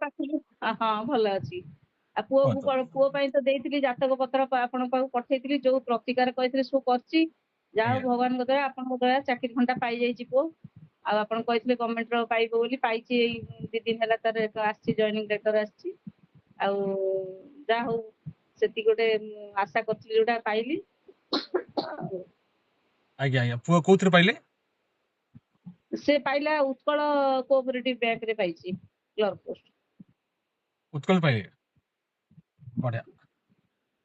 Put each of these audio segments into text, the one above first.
ପାଖକୁ ହଁ ଭଲ ଅଛି। ଆଉ ପୁଅକୁ କୁହନ୍ତୁ। ପୁଅ ପାଇଁ ତ ଦେଇଥିଲି ଜାତକ ପତ୍ର ଆପଣଙ୍କ ପାଖକୁ ପଠେଇଥିଲି, ଯୋଉ ପ୍ରତିକାର କହିଥିଲେ ସବୁ କରିଛି। ଯାହା ହଉ ଆଜ୍ଞା ଭଗବାନଙ୍କ ଦୟା ଆପଣଙ୍କ ଦୟା ଚାକିରି ଖଣ୍ଡା ପାଇଯାଇଛି ପୁଅ। ଆଉ ଆପଣ କହିଥିଲେ ଗଭର୍ଣ୍ଣମେଣ୍ଟର ପାଇବ ବୋଲି, ପାଇଛି। ଏଇ 2 ଦିନ ହେଲା ତାର ଆସିଛି, ଜଏନିଂ ଲେଟର ଆସିଛି। ଆଉ ଯାହା ହଉ ସେତିକି ଗୋଟେ ଆଶା କରିଥିଲି ଯୋଉଟା ପାଇଲି। ଆଜ୍ଞା ଆଜ୍ଞା। ପୁଅ କୋଉଥିରେ ପାଇଲେ? ସେ ପାଇଲା ଉତ୍କଳ କୋଅପରେଟିଭ ବ୍ୟାଙ୍କରେ ପାଇଛି କ୍ଲର୍କ ପୋଷ୍ଟ। ଉତ୍କଳ ପାଇଲେ, ବଢିଆ।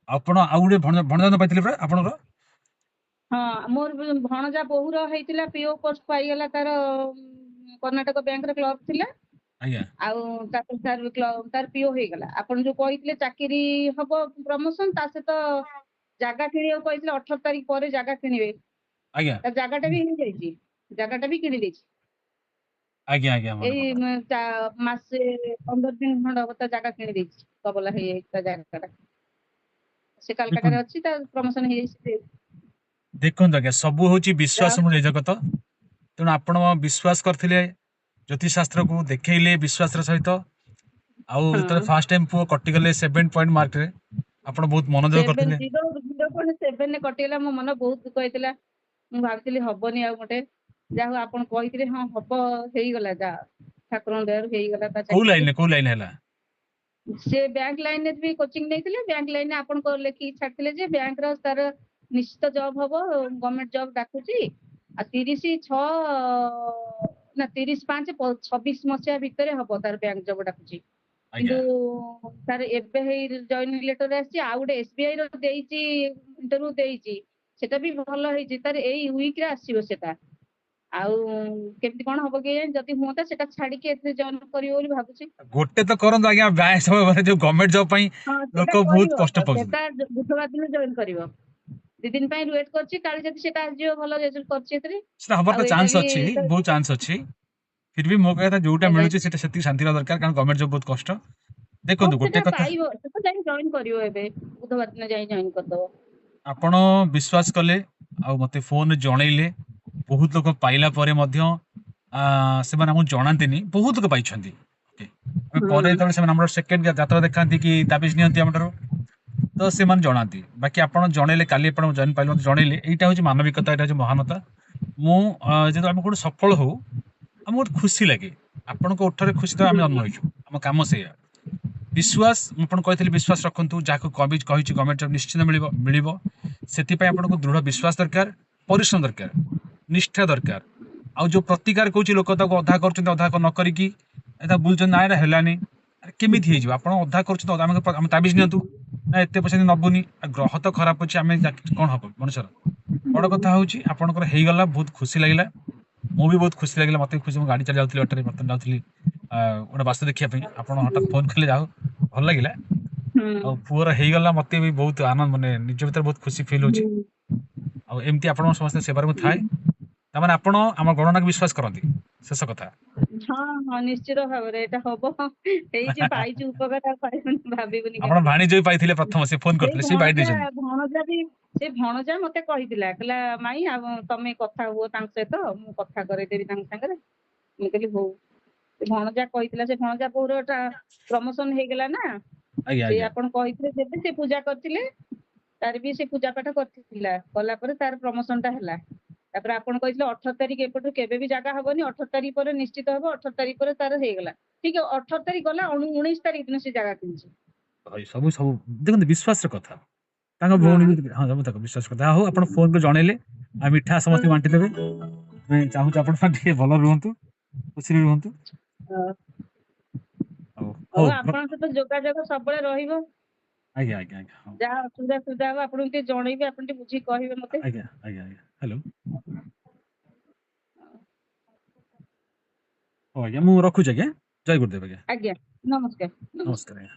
ଆପଣ ଆଉ ଗୋଟେ ଭଣଜା ପାଇଥିଲେ ପରା ଆପଣଙ୍କର? ହଁ ମୋର ଭଣଜା ବୋହୂର ହେଇଥିଲା ପିଓ ପୋଷ୍ଟ ପାଇଗଲା, ତାର କର୍ଣ୍ଣାଟକ ବ୍ୟାଙ୍କରେ କ୍ଲର୍କ ଥିଲା। ଆଜ୍ଞା ଆଉ ତାର ତାର ପିଓ ହେଇଗଲା। ଆପଣ ଯୋଉ କହିଥିଲେ ଚାକିରି ହବ ପ୍ରମୋସନ, ତା ସହିତ ଜାଗା କିଣିବାକୁ କହିଥିଲେ 18 ତାରିଖ ପରେ ଜାଗା କିଣିବେ। ଆଜ୍ଞା ତା ଜାଗାଟା ବି ହେଇଯାଇଛି, ଜାଗାଟା ବି କିଣି ଦେଇଛି। ଆଜ୍ଞା ଆଜ୍ଞା ମନେ ଏଇ ପଡିଲା। ମାସେ 15 ଦିନ ଖଣ୍ଡ ହବ ତା ଜାଗା କିଣି ଦେଇଛି, କବଲା ହେଇଯାଇଛି ତା ଜାଗାଟା। ସେ କାଲକାଟାରେ ଦେଖନ୍ତୁ ଅଛି, ତା ପ୍ରମୋସନ ହେଇଯାଇଛି। ଦେଖନ୍ତୁ ଆଜ୍ଞା, ସବୁ ହଉଛି ଯାହା ବିଶ୍ୱାସ ଜଗତ। ତେଣୁ ଆପଣ ବିଶ୍ୱାସ କରିଥିଲେ, ଜ୍ୟୋତିଷ ଶାସ୍ତ୍ରକୁ ଦେଖେଇଲେ ବିଶ୍ୱାସର ସହିତ। ଆଉ ଯେତେବେଳେ ହଁ ଫାଷ୍ଟ ଟାଇମ ପୁଅ କଟିଗଲେ 7 ପଏଣ୍ଟ ମାର୍କରେ, ଆପଣ ବହୁତ ମନୋଯୋଗ କରିଥିଲେ। 0.7 କଟିଗଲା। ମୋ ମନ ବହୁତ ଦୁଃଖ ହେଇଥିଲା। ମୁଁ ଭାବିଥିଲି ହବନି ଆଉ ଗୋଟେ, ଯାହା ହଉ ଆପଣ କହିଥିଲେ ହଁ ହବ, ହେଇଗଲା। ଯା ଠାକୁରଙ୍କ ଦୟାରୁ ହେଇଗଲା ତା ଚାକିରି। କୋଉ ଲାଇନ ହେଲା? ସେ ବ୍ୟାଙ୍କ ଲାଇନରେ ବି କୋଚିଂ ନେଇଥିଲେ। ବ୍ୟାଙ୍କ ଲାଇନରେ ଆପଣଙ୍କ ଲେଖିକି ଛାଡିଥିଲେ ଯେ ବ୍ୟାଙ୍କର ତାର ନିଶ୍ଚିତ ଜବ ହବ, ଗଭର୍ଣ୍ଣମେଣ୍ଟ ଜବ ଡାକୁଛି। ଆଉ 30/6 ନା 30/5/26 ଭିତରେ ହବ, ତାର ବ୍ୟାଙ୍କ ଜବ ଡାକୁଛି। ଆଜ୍ଞା କିନ୍ତୁ ତାର ଏବେ ହେଇ ଜଏନିଂ ଲେଟର ଆସିଛି। ଆଉ ଗୋଟେ SBI ର ଦେଇଛି, ଇଣ୍ଟରଭ୍ୟୁ ଦେଇଛି, ସେଟା ବି ଭଲ ହେଇଛି। ତାର ଏଇ ୱିକରେ ଆସିବ ସେଟା। ଆଉ କେମିତି କଣ ହବ କେଜାଣି, ଯଦି ହୁଅନ୍ତା ସେଟା ଛାଡିକି ଏଥିରେ ଜଏନ କରିବ ବୋଲି ଭାବୁଛି। ଗୋଟେ ତ କରନ୍ତୁ ଆଜ୍ଞା, ବ୍ୟାଙ୍କ ଯୋଉ ଗଭର୍ଣ୍ଣମେଣ୍ଟ ଜବ ପାଇଁ ହଁ ସେଟା ଲୋକ ବହୁତ କରିବ, କଷ୍ଟ ପାଉଛନ୍ତି। ସେଟା ବୁଧବାର ଦିନ ଜଏନ କରିବ। 2 ଦିନ ପାଇଁ ୱେଟ୍ କରିଛି, କାଳେ ଯଦି ସେଟା ଆସିଯିବ, ଭଲ ରେଜଲ୍ଟ କରିଛି ଏଥିରେ। ସେଟା ହବାର ଆଉ ତ ଏଇଟା ଚାନ୍ସ ବି ଅଛି, ବହୁତ ଚାନ୍ସ ଅଛି। ଫିର ବି ମୋ କହିବା କଥା, ଯୋଉଟା ଆଜ୍ଞା। ମିଳୁଛି ସେଟା ସେତିକି ଶାନ୍ତି ରହିବା ଦରକାର, କାରଣ ଗଭର୍ଣ୍ଣମେଣ୍ଟ ଜବ ବହୁତ କଷ୍ଟ। ହଁ ଦେଖନ୍ତୁ ସେଟା ଗୋଟେ କଥା, ପାଇବ, ସେଟା ଯାଇ ଜଏନ କରିବ। ଏବେ ବୁଧବାର ଦିନ ଯାଇ ଜଏନ କରିଦବ। ଆପଣ ବିଶ୍ୱାସ କଲେ ଆଉ ମତେ ଫୋନରେ ଜଣେଇଲେ। ବହୁତ ଲୋକ ପାଇଲା ପରେ ମଧ୍ୟ ସେମାନେ ଆମକୁ ଜଣାନ୍ତିନି, ବହୁତ ଲୋକ ପାଇଛନ୍ତି। ଆମେ ପରେ ହୁଁ ଯେତେବେଳେ ସେମାନେ ଆମର ସେକେଣ୍ଡ ଜାତକ ଦେଖାନ୍ତି କି ତାବିଜ ନିଅନ୍ତି ଆମ ଠାରୁ, ତ ସେମାନେ ଜଣାନ୍ତି। ବାକି ଆପଣ ଜଣେଇଲେ, କାଲି ଆପଣ ଜଏନ ପାଇଲେ ମତେ ଜଣେଇଲେ, ଏଇଟା ହଉଛି ମାନବିକତା, ଏଇଟା ହଉଛି ମହାନତା। ମୁଁ ଯେହେତୁ ଆମେ ଗୋଟେ ସଫଳ ହଉ, ଆମକୁ ଗୋଟେ ଖୁସି ଲାଗେ। ଆପଣଙ୍କ ଓଠରେ ଖୁସି ତ ଆମେ ଜନ୍ମ ହେଇଛୁ, ଆମ କାମ ସେଇଆ। ବିଶ୍ୱାସ, ମୁଁ ଆପଣ କହିଥିଲି ବିଶ୍ୱାସ ରଖନ୍ତୁ, ଯାହାକୁ କହିଛି ଗଭର୍ଣ୍ଣମେଣ୍ଟ ଜବ ନିଶ୍ଚିତ ମିଳିବ। ସେଥିପାଇଁ ଆପଣଙ୍କୁ ଦୃଢ ବିଶ୍ୱାସ ଦରକାର, ପରିଶ୍ରମ ଦରକାର, ନିଷ୍ଠା ଦରକାର। ଆଉ ଯୋଉ ପ୍ରତିକାର କହୁଛି, ଲୋକ ତାକୁ ଅଧା କରୁଛନ୍ତି, ଅଧା ନ କରିକି ଏଟା ବୁଝୁଛନ୍ତି, ନା ଏଟା ହେଲାନି। ଆରେ କେମିତି ହେଇଯିବ? ଆପଣ ଅଧା କରୁଛନ୍ତି, ଆମେ ତାବିଜ ନିଅନ୍ତୁ, ନା ଏତେ ପଇସା ନବୁନି। ଗ୍ରହ ତ ଖରାପ ଅଛି, ଆମେ କଣ ହବ ମଣିଷର। ବଡ କଥା ହଉଛି ଆପଣଙ୍କର ହେଇଗଲା, ବହୁତ ଖୁସି ଲାଗିଲା। ମୁଁ ବି ବହୁତ ଖୁସି ଲାଗିଲା, ମତେ ବି ଖୁସି। ମୁଁ ଗାଡି ଚାଲି ଯାଉଥିଲି, ବାଟରେ ବର୍ତ୍ତମାନ ଯାଉଥିଲି ଗୋଟେ ବାସ୍ତୁ ଦେଖିବା ପାଇଁ, ଆପଣ ହଠାତ୍ ଫୋନ କଲେ, ଯାଉ ଭଲ ଲାଗିଲା। ହୁଁ ଆଉ ପୁଅର ହେଇଗଲା, ମତେ ବି ବହୁତ ଆନନ୍ଦ, ମାନେ ନିଜ ଭିତରେ ବହୁତ ଖୁସି ଫିଲ୍ ହଉଛି। ହୁଁ। ଆଉ ଏମିତି ଆପଣଙ୍କ ସମସ୍ତେ ସେବାରେ ମୁଁ ଥାଏ। ତାମାନେ ଆପଣ ଆମ ଗଣନାକୁ ବିଶ୍ୱାସ କରନ୍ତି, ଶେଷ କଥା। ହଁ ହଁ ନିଶ୍ଚିତ ଭାବରେ ଏଇଟା ହବ। ହେଇଛି, ପାଇଛି ଉପକାର, ଆଉ ପାଇବନି ଭାବିବୁନି ଆପଣ କେମିତି। ଭାଣିଜୀ ବି ପାଇଥିଲେ ପ୍ରଥମ, ସେ ଫୋନ ସେଇ କରିଥିଲେ, ସେ ବାଇଟ ଭଣଜା ଦେଇଛନ୍ତି। ଭଣଜା ବି, ସେ ଭଣଜା ମତେ କହିଥିଲା, କହିଲା ମାଇଁ ଆଉ ତମେ କଥା ହୁଅ ତାଙ୍କ ସହିତ, ମୁଁ କଥା କରେଇଦେବି ତାଙ୍କ ସାଙ୍ଗରେ। ମୁଁ କହିଲି ହଉ। ସେ ଭଣଜା କହିଥିଲା, ସେ ଭଣଜା ବୋଉର ପ୍ରମୋସନ ହେଇଗଲା ନା। ଆଜ୍ଞା ସେ ଆଜ୍ଞା ଆପଣ କହିଥିଲେ ଯେବେ, ସେ ପୂଜା କରିଥିଲେ। ତାର ବି ସେ ପୂଜା ପାଠ କରିଥିଲା, କଲା ପରେ ତାର ପ୍ରମୋସନ ଟା ହେଲା। ତାପରେ ଆପଣ କହିଥିଲେ 18 ତାରିଖ ଏପଟୁ କେବେ ବି ଜାଗା ହବନି, 18 ତାରିଖ ପରେ ନିଶ୍ଚିତ ହବ। 18 ତାରିଖ ପରେ ତାର ହେଇଗଲା। ଠିକ 18 ତାରିଖ ଗଲା, 19 ତାରିଖ ଦିନ ସେ ଜାଗା କିଣିଛି। ଭାଇ, ସବୁ ଦେଖନ୍ତୁ ବିଶ୍ୱାସର କଥା। ତାଙ୍କ ଭଉଣୀ ହଁ ବି, ହଁ ସବୁ ତାଙ୍କ ବିଶ୍ୱାସ କଥା। ହଉ, ଆପଣ ଫୋନ କରି ଜଣେଇଲେ, ଆଉ ମିଠା ସମସ୍ତେ ବାଣ୍ଟିଦେବେ। ଆମେ ଚାହୁଁଛୁ ଆପଣ ଟିକେ ଭଲ ରୁହନ୍ତୁ, ଖୁସିରେ ରୁହନ୍ତୁ। ହଁ। ହଉ ହଉ, ହଉ ଆପଣଙ୍କ ସହିତ ଯୋଗାଯୋଗ ସବୁବେଳେ ରହିବ। ଆଜ୍ଞା ଆଜ୍ଞା ଆଜ୍ଞା ହଉ। ଯାହା ଅସୁବିଧା ସୁବିଧା ହବ ଆପଣଙ୍କୁ ଟିକେ ଜଣେଇବି, ଆପଣ ଟିକେ ବୁଝିକି କହିବେ ମତେ। ଆଜ୍ଞା ଆଜ୍ଞା ଆଜ୍ଞା ହ୍ୟାଲୋ। ହଉ ଆଜ୍ଞା, ମୁଁ ରଖୁଛି ଆଜ୍ଞା। ଜୟ ଗୁରୁଦେବ ଆଜ୍ଞା। ଆଜ୍ଞା, ନମସ୍କାର। ନମସ୍କାର ଆଜ୍ଞା।